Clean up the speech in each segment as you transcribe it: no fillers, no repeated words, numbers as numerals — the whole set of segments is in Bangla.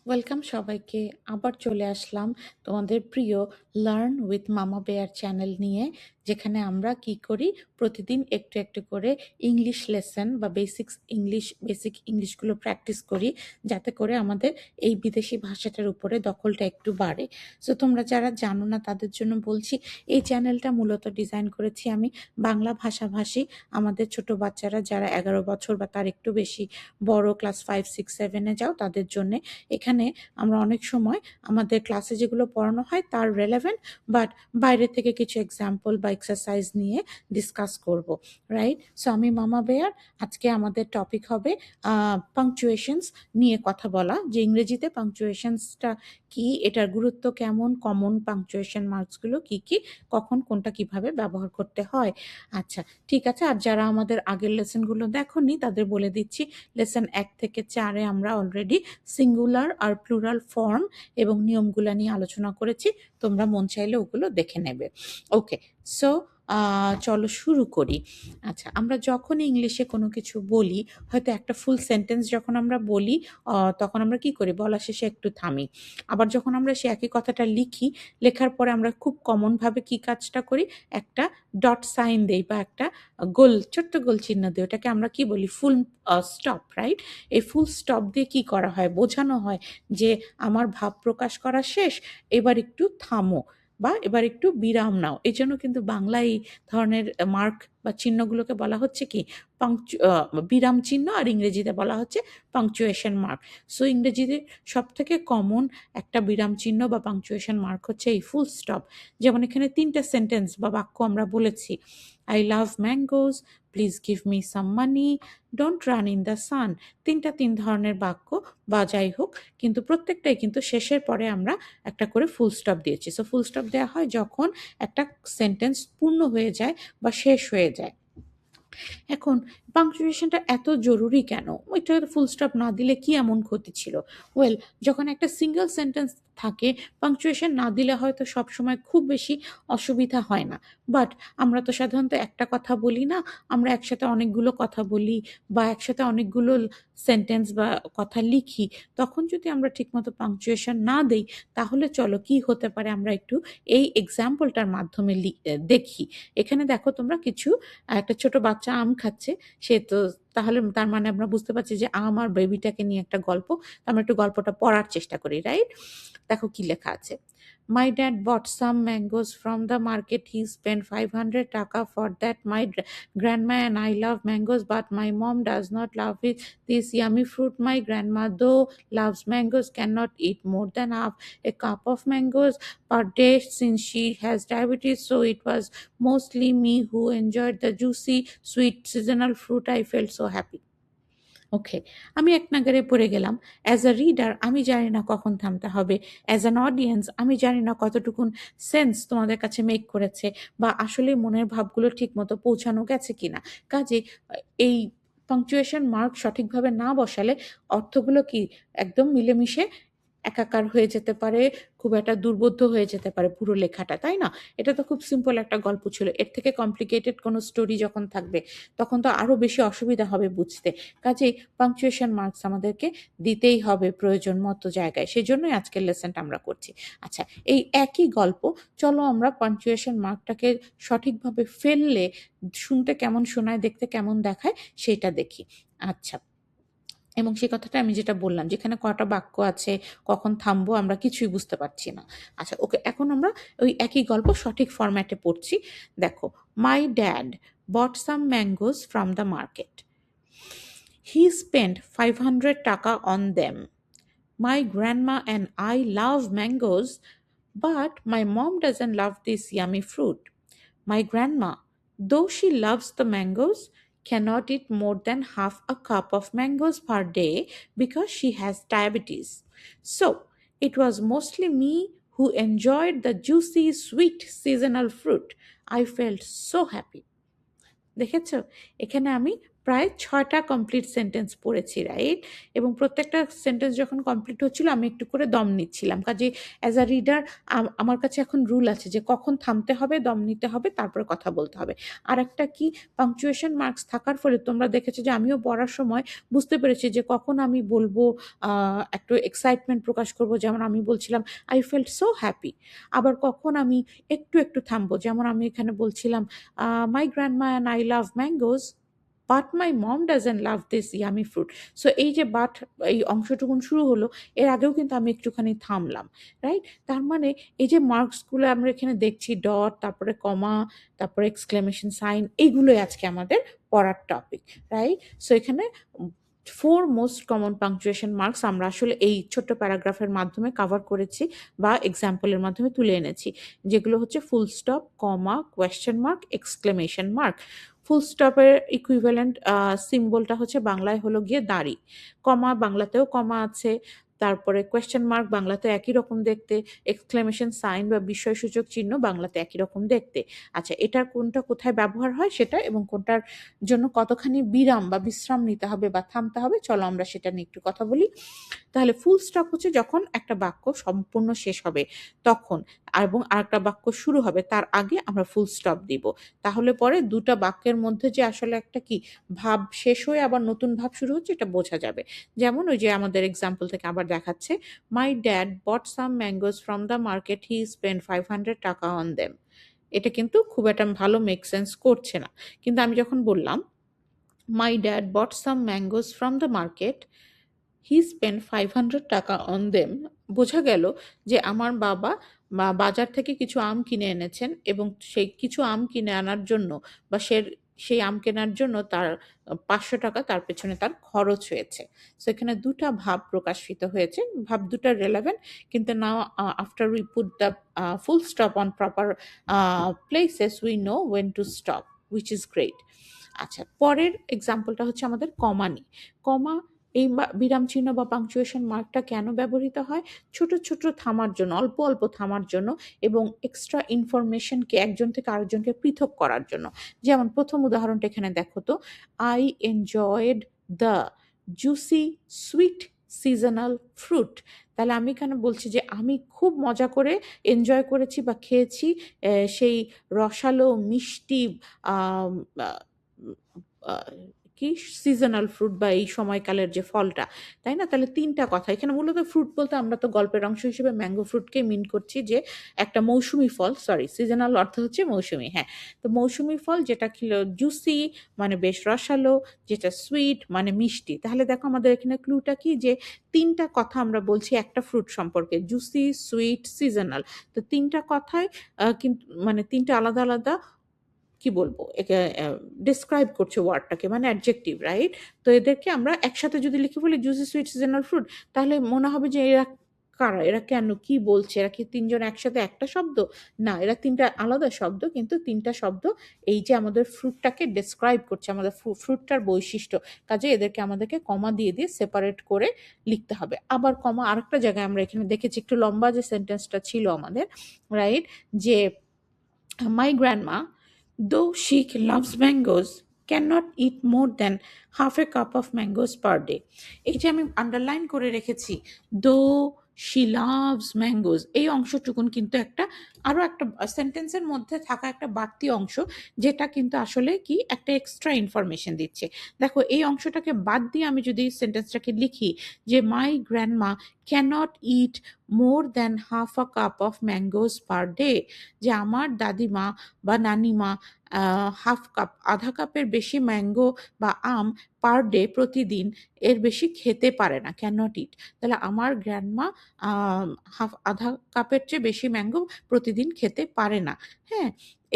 ওয়েলকাম সবাইকে। আবার চলে আসলাম তোমাদের প্রিয় লার্ন উইথ মামা বেয়ার চ্যানেল নিয়ে, যেখানে আমরা কি করি, প্রতিদিন একটু একটু করে ইংলিশ লেসন বা বেসিক ইংলিশগুলো প্র্যাকটিস করি, যাতে করে আমাদের এই বিদেশি ভাষাটার উপরে দখলটা একটু বাড়ে। সো তোমরা যারা জানো না তাদের জন্য বলছি, এই চ্যানেলটা মূলত ডিজাইন করেছি আমি বাংলা ভাষাভাষী আমাদের ছোট বাচ্চারা যারা 11 বছর বা তার একটু বেশি বড়, ক্লাস 5, 6, 7-এ যাও, তাদের জন্যে। এখানে আমরা অনেক সময় আমাদের ক্লাসে যেগুলো পড়ানো হয় তার রেলেভেন্ট, বাট বাইরে থেকে কিছু এক্সাম্পল বা এক্সারসাইজ নিয়ে ডিসকাস করব, রাইট? সো আমি মামা বেয়ার। আজকে আমাদের টপিক হবে পাংচুয়েশনস নিয়ে কথা বলা, যে ইংরেজিতে পাংচুয়েশনসটা কি, এটার গুরুত্ব কেমন, কমন পাংচুয়েশন মার্কসগুলো কি কি, কখন কোনটা কিভাবে ব্যবহার করতে হয়। আচ্ছা, ঠিক আছে। আর যারা আমাদের আগের লেসনগুলো দেখোনি তাদের বলে দিচ্ছি, লেসন 1 থেকে 4-এ আমরা অলরেডি সিঙ্গুলার আর প্লুরাল ফর্ম এবং নিয়মগুলো নিয়ে আলোচনা করেছি। তোমরা মন চাইলে ওগুলো দেখে নেবে। ওকে, সো চলো শুরু করি। আচ্ছা, আমরা যখনই ইংলিশে কোনো কিছু বলি, হয়তো একটা ফুল সেন্টেন্স যখন আমরা বলি, তখন আমরা কি করি, বলা শেষে একটু থামি। আবার যখন আমরা সে একই কথাটা লিখি, লেখার পরে আমরা খুব কমনভাবে কি কাজটা করি, একটা ডট সাইন দেই বা একটা ছোট্ট গোল চিহ্ন দিই। ওটাকে আমরা কি বলি, ফুল স্টপ, রাইট? এই ফুল স্টপ দিয়ে কি করা হয়, বোঝানো হয় যে আমার ভাব প্রকাশ করা শেষ, এবার একটু থামো বা এবার একটু বিরাম নাও। এই জন্য কিন্তু বাংলা এই ধরনের মার্ক বা চিহ্নগুলোকে বলা হচ্ছে কি, বিরাম চিহ্ন, আর ইংরেজিতে বলা হচ্ছে পাংচুয়েশন মার্ক। সো ইংরেজিতে সব থেকে কমন একটা বিরাম চিহ্ন বা পাংচুয়েশন মার্ক হচ্ছে এই ফুল স্টপ। যেমন এখানে 3টে সেন্টেন্স বা বাক্য আমরা বলেছি, I love mangoes, please give me some money, don't run in the sun. 3 ধরনের বাক্য বা যাই হোক, কিন্তু প্রত্যেকটাই কিন্তু শেষের পরে আমরা একটা করে ফুল স্টপ দিয়েছি। সো ফুল স্টপ দেওয়া হয় যখন একটা সেন্টেন্স পূর্ণ হয়ে যায় বা শেষ হয়ে যায়। এখন পাংচুয়েশনটা এত জরুরি কেন? ওইটা ফুল স্টপ না দিলে কি এমন ক্ষতি ছিল? ওয়েল, যখন একটা সিঙ্গেল সেন্টেন্স থাকে, পাংচুয়েশন না দিলে হয়তো সবসময় খুব বেশি অসুবিধা হয় না। বাট আমরা তো সাধারণত একটা কথা বলি না, আমরা একসাথে অনেকগুলো কথা বলি বা একসাথে অনেকগুলো সেন্টেন্স বা কথা লিখি। তখন যদি আমরা ঠিকমতো পাংচুয়েশন না দেই, তাহলে চলো কি হতে পারে আমরা একটু এই এক্সাম্পলটার মাধ্যমে দেখি। এখানে দেখো তোমরা, কিছু একটা ছোট বাচ্চা আম খাচ্ছে। সে তো, তাহলে তার মানে আমরা বুঝতে পারছি যে আম আর বেবিটাকে নিয়ে একটা গল্প। আমরা একটু গল্পটা পড়ার চেষ্টা করি, রাইট? দেখো কি লেখা আছে। My dad bought some mangoes from the market. He spent 500 taka for that. My grandma and I love mangoes, but my mom does not love it. This yummy fruit. My grandma, though loves mangoes, cannot eat more than half a cup of mangoes per day since she has diabetes. So it was mostly me who enjoyed the juicy, sweet seasonal fruit. I felt so happy. ওকে, আমি এক নাগাড়ে পড়ে গেলাম। অ্যাজ আ রিডার আমি জানি না কখন থামতে হবে। অ্যাজ অ্যান অডিয়েন্স আমি জানি না কতটুকুন সেন্স তোমাদের কাছে মেক করেছে বা আসলে মনের ভাবগুলো ঠিকমতো পৌঁছানো গেছে কিনা। কাজেই এই পাংচুয়েশন মার্ক সঠিকভাবে না বসালে অর্থগুলো কি একদম মিলেমিশে একাকার হয়ে যেতে পারে, খুব একটা দুর্বোধ্য হয়ে যেতে পারে পুরো লেখাটা, তাই না? এটা তো খুব সিম্পল একটা গল্প ছিল। এর থেকে কমপ্লিকেটেড কোনো স্টোরি যখন থাকবে, তখন তো আরো বেশি অসুবিধা হবে বুঝতে। কাজেই পাংচুয়েশন মার্কস আমাদেরকে দিতেই হবে প্রয়োজন মতো জায়গায়। সেজন্যই আজকের লেসনটা আমরা করছি। আচ্ছা, এই একই গল্প, চলো আমরা পাংচুয়েশন মার্কটাকে সঠিকভাবে ফেললে শুনতে কেমন শোনায়, দেখতে কেমন দেখায় সেটা দেখি। আচ্ছা, এবং সে কথাটা আমি যেটা বললাম, যেখানে কটা বাক্য আছে, কখন থামবো আমরা কিছুই বুঝতে পারছি না। আচ্ছা, ওকে, এখন আমরা ওই একই গল্প সঠিক ফরম্যাটে পড়ছি। দেখো, my dad bought some mangoes from the market. He spent 500 taka on them. My grandma and I love mangoes, but my mom doesn't love this yummy fruit. My grandma, though she loves the mangoes, cannot eat more than half a cup of mangoes per day because she has diabetes. So, it was mostly me who enjoyed the juicy, sweet seasonal fruit. I felt so happy. দেখেছো, এখানে আমি প্রায় 6টা কমপ্লিট সেন্টেন্স পড়েছি, রাইট? এবং প্রত্যেকটা সেন্টেন্স যখন কমপ্লিট হচ্ছিল আমি একটু করে দম নিচ্ছিলাম। কাজেই অ্যাজ আ রিডার আমার কাছে এখন রুল আছে যে কখন থামতে হবে, দম নিতে হবে, তারপরে কথা বলতে হবে। আরেকটা কি, পাংচুয়েশন মার্কস থাকার ফলে তোমরা দেখেছো যে আমিও পড়ার সময় বুঝতে পেরেছি যে কখন আমি বলবো, একটু এক্সাইটমেন্ট প্রকাশ করব, যেমন আমি বলছিলাম আই ফেল্ট সো হ্যাপি। আবার কখন আমি একটু থামবো, যেমন আমি এখানে বলছিলাম my grandma and I love mangoes but my mom doesn't love this yummy fruit. So এই যে বাট, এই অংশটুকুন শুরু হলো, এর আগেও কিন্তু আমি একটুখানি থামলাম, রাইট? তার মানে এই যে মার্কসগুলো আমরা এখানে দেখছি, ডট, তারপরে কমা, তারপরে এক্সক্লেমেশন সাইন, এইগুলোই আজকে আমাদের পড়ার টপিক, রাইট? সো এখানে 4 মোস্ট কমন পাংচুয়েশন মার্কস আমরা আসলে এই ছোট্ট প্যারাগ্রাফের মাধ্যমে কভার করেছি বা এক্সাম্পলের মাধ্যমে তুলে এনেছি, যেগুলো হচ্ছে ফুল স্টপ, কমা, কোয়েশ্চেন মার্ক, এক্সক্লেমেশন মার্ক। ফুল স্টপের ইকুইভ্যালেন্ট সিম্বলটা হচ্ছে বাংলায় হলো গিয়ে দাড়ি, কমা বাংলাতেও কমা আছে, তারপরে কোয়েশ্চেন মার্ক বাংলাতে একই রকম দেখতে, এক্সক্লেমেশন সাইন বা বিস্ময়সূচক চিহ্ন বাংলাতে একই রকম দেখতে। আচ্ছা, এটার কোনটা কোথায় ব্যবহার হয় সেটা, এবং কোনটার জন্য কতখানি বিরাম বা বিশ্রাম নিতে হবে বা থামতে হবে, চলো আমরা সেটা নিয়ে একটু কথা বলি। তাহলে ফুল স্টপ হচ্ছে যখন একটা বাক্য সম্পূর্ণ শেষ হবে তখন, এবং আরেকটা বাক্য শুরু হবে তার আগে আমরা ফুল স্টপ দিব। তাহলে পরে দুটা বাক্যের মধ্যে যে আসলে একটা কি ভাব শেষ হয়ে আবার নতুন ভাব শুরু হচ্ছে এটা বোঝা যাবে। যেমন ওই যে আমাদের এক্সাম্পল থেকে আবার দেখাচ্ছে, my dad bought some mangoes from the market, he spend 500 টাকা অন দেম। এটা কিন্তু খুব একটা ভালো মেক সেন্স করছে না। কিন্তু আমি যখন বললাম my dad bought some mangoes from the market, he spend 500 টাকা অন দেম, বোঝা গেল যে আমার বাবা বাজার থেকে কিছু আম কিনে এনেছেন এবং সেই কিছু আম কিনে আনার জন্য বা সেই আম কেনার জন্য তার 500 টাকা তার পেছনে তার খরচ হয়েছে। সো এখানে দুটা ভাব প্রকাশিত হয়েছে, ভাব দুটা রেলেভেন্ট, কিন্তু now after we put the full stop on proper places we know went to stop, which is great. আচ্ছা, পরের এক্সাম্পলটা হচ্ছে আমাদের কমা নিয়ে। কমা, এই বিরাম চিহ্ন বা পাংচুয়েশন মার্কটা কেন ব্যবহৃত হয়? ছোট ছোট থামার জন্য, অল্প অল্প থামার জন্য, এবং এক্সট্রা ইনফরমেশনকে একজন থেকে আরেকজনকে পৃথক করার জন্য। যেমন প্রথম উদাহরণটা এখানে দেখো তো, I enjoyed the juicy sweet seasonal fruit. তাহলে আমি এখানে বলছি যে আমি খুব মজা করে এনজয় করেছি বা খেয়েছি সেই রসালো মিষ্টি আম, আহ, আহ, কি সিজনাল ফ্রুট বা এই সময়কালের যে ফলটা, তাই না? তাহলে তিনটা কথা এখানে, মূলত ফ্রুট বলতে আমরা তো গল্পের অংশ হিসেবে ম্যাঙ্গো ফ্রুটকে মিন করছি, যে একটা মৌসুমি ফল, সরি সিজনাল অর্থ হচ্ছে মৌসুমি, হ্যাঁ। তো মৌসুমি ফল যেটা ছিল জুসি মানে বেশ রসালো, যেটা সুইট মানে মিষ্টি। তাহলে দেখো আমাদের এখানে ক্লুটা কি, যে তিনটা কথা আমরা বলছি একটা ফ্রুট সম্পর্কে, জুসি, সুইট, সিজনাল। তো তিনটা কথায় কিন্তু মানে তিনটা আলাদা আলাদা কি বলবো একে ডিসক্রাইব করছে ওয়ার্ডটাকে, মানে অ্যাডজেক্টিভ, রাইট? তো এদেরকে আমরা একসাথে যদি লিখে বলি জুসি সুইট সিজনাল ফ্রুট, তাহলে মনে হবে যে এরা কারা, এরা কেন কি বলছে, এরা কি তিনজন একসাথে একটা শব্দ? না, এরা তিনটা আলাদা শব্দ, কিন্তু তিনটা শব্দ এই যে আমাদের ফ্রুটটাকে ডেসক্রাইব করছে, আমাদের ফ্রুটটার বৈশিষ্ট্য। কাজে এদেরকে আমাদেরকে কমা দিয়ে দিয়ে সেপারেট করে লিখতে হবে। আবার কমা আরেকটা জায়গায় আমরা এখানে দেখেছি, একটু লম্বা যে সেন্টেন্সটা ছিল আমাদের, রাইট, যে my grandma, though she loves mangoes, cannot eat more than half a cup of mangoes per day. এই যে আমি আন্ডারলাইন করে রেখেছি, though she loves mangoes, এই অংশটুকুন কিন্তু একটা আরো একটা সেন্টেন্সের মধ্যে থাকা একটা বাড়তি অংশ, যেটা কিন্তু আসলে কি একটা এক্সট্রা ইনফরমেশন দিচ্ছে। দেখো এই অংশটাকে বাদ দিয়ে আমি যদি সেন্টেন্সটাকে লিখি যে my grandma cannot eat more than half a cup of mangoes per day, যে আমার দাদিমা বা নানিমা হাফ কাপ, আধা কাপের বেশি ম্যাঙ্গো বা আম পার ডে, প্রতিদিন এর বেশি খেতে পারে না, ক্যানট ইট। তাহলে আমার গ্র্যান্ডমা আধা কাপের চেয়ে বেশি ম্যাঙ্গো প্রতিদিন খেতে পারে না। হ্যাঁ,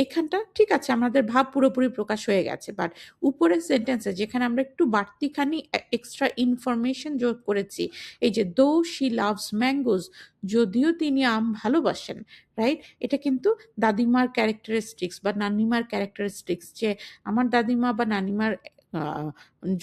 এখানটা ঠিক আছে, আমাদের ভাব পুরোপুরি প্রকাশ হয়ে গেছে, বাট উপরের সেন্টেন্সে যেখানে আমরা একটু বাড়তিখানি এক্সট্রা ইনফরমেশন যোগ করেছি, এই যে দো শি লাভস ম্যাঙ্গোজ, যদিও তিনি আম ভালোবাসেন, রাইট? এটা কিন্তু দাদিমার ক্যারেক্টারিস্টিক্স বা নানিমার ক্যারেক্টারিস্টিক্স, যে আমার দাদিমা বা নানিমার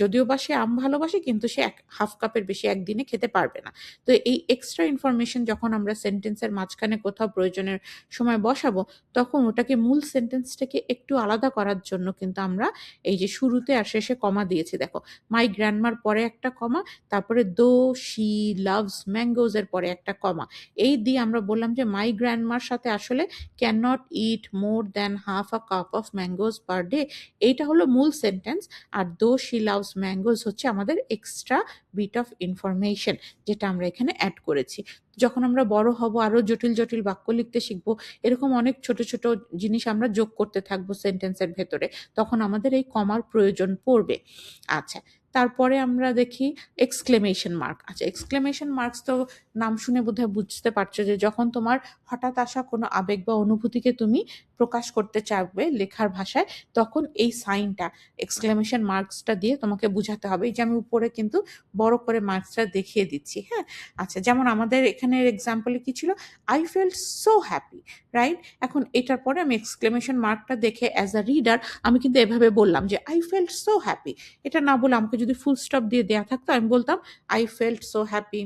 যদিও বা সে আম ভালোবাসে কিন্তু সে হাফ কাপের বেশি একদিনে খেতে পারবে না। তো এই এক্সট্রা ইনফরমেশন যখন আমরা সেন্টেন্সের মাঝখানে কোথাও প্রয়োজনের সময় বসাবো, তখন ওটাকে মূল সেন্টেন্সটাকে একটু আলাদা করার জন্য কিন্তু আমরা এই যে শুরুতে আর শেষে কমা দিয়েছি দেখো। মাই গ্র্যান্ডমার পরে একটা কমা, তারপরে দো শি লাভস ম্যাঙ্গোজ এর পরে একটা কমা। এই দিয়ে আমরা বললাম যে মাই গ্র্যান্ডমার সাথে আসলে can not it more than half a cup of mangoes per day, এইটা হলো মূল sentence. R though she loves mangoes হচ্ছে আমাদের এক্সট্রা বিট অফ ইনফরমেশন, যেটা আমরা এখানে অ্যাড করেছি। যখন আমরা বড় হব আরো জটিল জটিল বাক্য লিখতে শিখবো, এরকম অনেক ছোট ছোট জিনিস আমরা যোগ করতে থাকবো সেন্টেন্সের ভেতরে, তখন আমাদের এই কমার প্রয়োজন পড়বে। আচ্ছা, তারপরে আমরা দেখি এক্সক্লেমেশন মার্ক। আচ্ছা, এক্সক্লেমেশন মার্কস তো নাম শুনে বোধহয় বুঝতে পারছো যে যখন তোমার হঠাৎ আসা কোনো আবেগ বা অনুভূতিকে তুমি প্রকাশ করতে চাইবে লেখার ভাষায়, তখন এই সাইনটা এক্সক্লেমেশন মার্কসটা দিয়ে তোমাকে বুঝাতে হবে। এই যে আমি উপরে কিন্তু বড় করে মার্কসটা দেখিয়ে দিচ্ছি, হ্যাঁ। আচ্ছা, যেমন আমাদের এখানের এক্সাম্পলে কি ছিল, I felt so happy, right? এখন এটার পরে আমি এক্সক্লেমেশন মার্কটা দেখে অ্যাজ আ রিডার আমি কিন্তু এভাবে বললাম যে আই ফেল্ট সো হ্যাপি। এটা না বলে আমাকে যদি ফুল স্টপ দিয়ে দেয়া থাকতো, আমি বলতাম I felt so happy.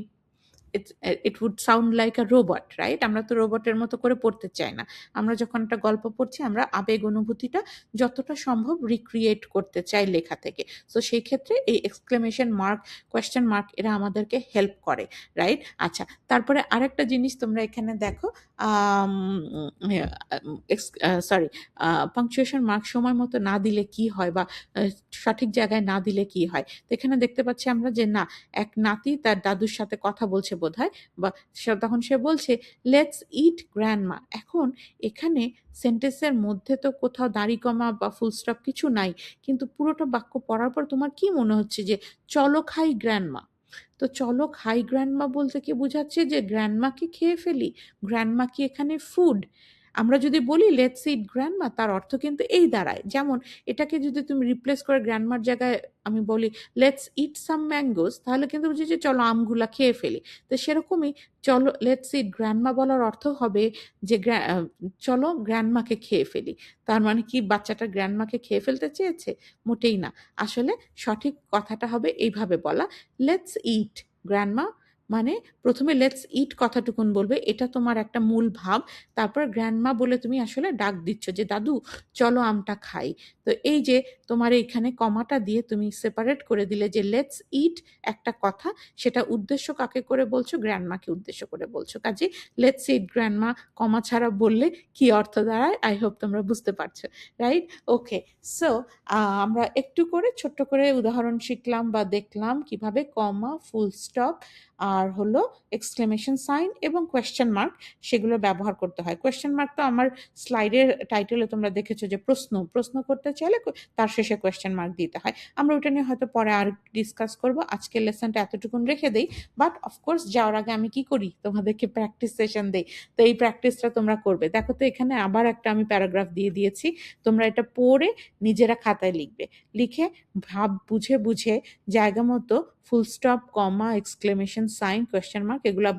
It would sound like a robot, right? আমরা তো রোবটের মতো করে পড়তে চাই না। আমরা যখন একটা গল্প পড়ছি, আমরা আবেগ অনুভূতিটা যতটা সম্ভব রিক্রিয়েট করতে চাই লেখা থেকে। সো সেই ক্ষেত্রে এই এক্সক্লেমেশন মার্ক, কোয়েশ্চেন মার্ক এরা আমাদেরকে হেল্প করে, রাইট? আচ্ছা, তারপরে আরেকটা জিনিস তোমরা এখানে দেখো, সরি, পাংচুয়েশন মার্ক সময় মতো না দিলে কি হয়, বা সঠিক জায়গায় না দিলে কি হয়। তো এখানে দেখতে পাচ্ছি আমরা যে না, এক নাতি তার দাদুর সাথে কথা বলছে বোধহয়, বা তখন সে বলছে লেটস ইট গ্র্যান্ডমা। এখন এখানে সেন্টেন্সের মধ্যে তো কোথাও দাড়ি কমা বা ফুল স্টপ কিছু নাই, কিন্তু পুরোটা বাক্য পড়ার পর তোমার কি মনে হচ্ছে যে চলো খাই গ্র্যান্ডমা। তো চলো খাই গ্র্যান্ডমা বলতে কি বোঝাচ্ছে যে গ্র্যান্ডমাকে খেয়ে ফেলি। গ্র্যান্ডমা কি এখানে ফুড? আমরা যদি বলি লেটস ইট গ্র্যান্ডমা, তার অর্থ কিন্তু এই দাঁড়ায়। যেমন এটাকে যদি তুমি রিপ্লেস করে গ্র্যান্ডমার জায়গায় আমি বলি লেটস ইট সাম ম্যাঙ্গোস, তাহলে কিন্তু বুঝি যে চলো আমগুলা খেয়ে ফেলি। তো সেরকমই চলো লেটস ইট গ্র্যান্ডমা বলার অর্থ হবে যে চলো গ্র্যান্ডমাকে খেয়ে ফেলি। তার মানে কি বাচ্চাটা গ্র্যান্ডমাকে খেয়ে ফেলতে চেয়েছে? মোটেই না। আসলে সঠিক কথাটা হবে এইভাবে বলা, লেটস ইট গ্র্যান্ডমা। মানে প্রথমে লেটস ইট কথাটুকুন বলবে, এটা তোমার একটা মূল ভাব। তারপর গ্র্যান্ডমা বলে তুমি আসলে ডাক দিচ্ছ যে দাদু চলো আমটা খাই। তো এই যে তোমার এইখানে কমাটা দিয়ে তুমি সেপারেট করে দিলে যে লেটস ইট একটা কথা, সেটা উদ্দেশ্য কাকে করে বলছো? গ্র্যান্ডমাকে উদ্দেশ্য করে বলছো। কাজে লেটস ইট গ্র্যান্ডমা কমা ছাড়া বললে কি অর্থ দাঁড়ায়, আই হোপ তোমরা বুঝতে পারছো, রাইট? ওকে, সো আমরা একটু করে ছোট্ট করে উদাহরণ শিখলাম বা দেখলাম কিভাবে কমা, ফুল স্টপ আর হলো এক্সক্লেমেশন সাইন এবং কোয়েশ্চেন মার্ক সেগুলো ব্যবহার করতে হয়। কোয়েশ্চেন মার্ক তো আমার স্লাইডের টাইটেলে তোমরা দেখেছো যে প্রশ্ন করতে চাইলে তার শেষে কোয়েশ্চেন মার্ক দিতে হয়। আমরা ওটা নিয়ে হয়তো পরে আর ডিসকাস করব। আজকের লেসনটা এতটুকুন রেখে দেই। বাট অফকোর্স যাওয়ার আগে আমি কি করি, তোমাদেরকে প্র্যাকটিস সেশন দেই। তো এই প্র্যাকটিসটা তোমরা করবে। দেখো তো এখানে আবার একটা আমি প্যারাগ্রাফ দিয়ে দিয়েছি, তোমরা এটা পড়ে নিজেরা খাতায় লিখবে। লিখে ভাব বুঝে বুঝে জায়গা মতো ফুল স্টপ, কমা, এক্সক্লেমেশন সাইন, কোয়েশ্চেন মার্ক এগুলা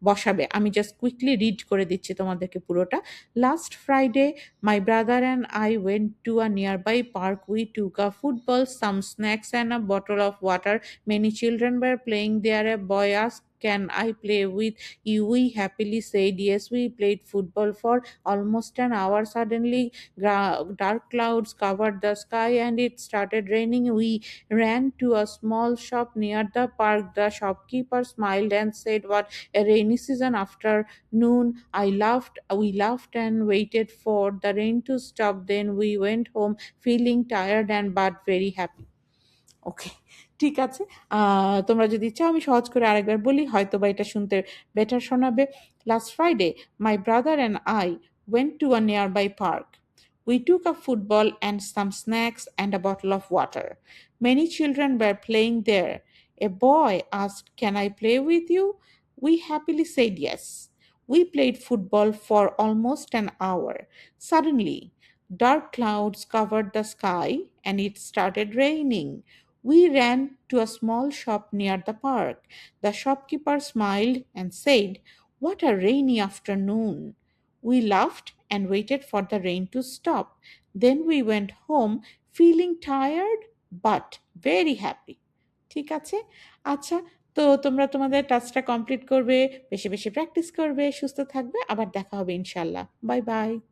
বসাবে। আমি জাস্ট কুইকলি রিড করে দিচ্ছি তোমাদেরকে পুরোটা। Last Friday my brother and I went to a nearby park. We took a football, some snacks, and a bottle of water. Many children were playing there. A boy asked, can I play with you? We happily said yes. We played football for almost an hour. Suddenly, dark clouds covered the sky and it started raining. We ran to a small shop near the park. The shopkeeper smiled and said, what a rainy season afternoon. We laughed and waited for the rain to stop. Then we went home feeling tired and but very happy. ওকে, ঠিক আছে। তোমরা যদি চাও আমি সহজ করে আরেকবার বলি, হয়তো বা এটা শুনতে বেটার শোনাবে। Last Friday my brother and I went to a nearby park. We took a football and some snacks and a bottle of water. Many children were playing there. A boy asked, can I play with you? We happily said yes. We played football for almost an hour. Suddenly, dark clouds covered the sky and it started raining. We ran to a small shop near the park. The shopkeeper smiled and said, what a rainy afternoon. We laughed and waited for the rain to stop. Then we went home feeling tired but very happy. ঠিক আছে? আচ্ছা, তো তোমরা তোমাদের টাস্কটা কমপ্লিট করবে, বেশি বেশি প্র্যাকটিস করবে, সুস্থ থাকবে, আবার দেখা হবে ইনশাল্লাহ। Bye bye.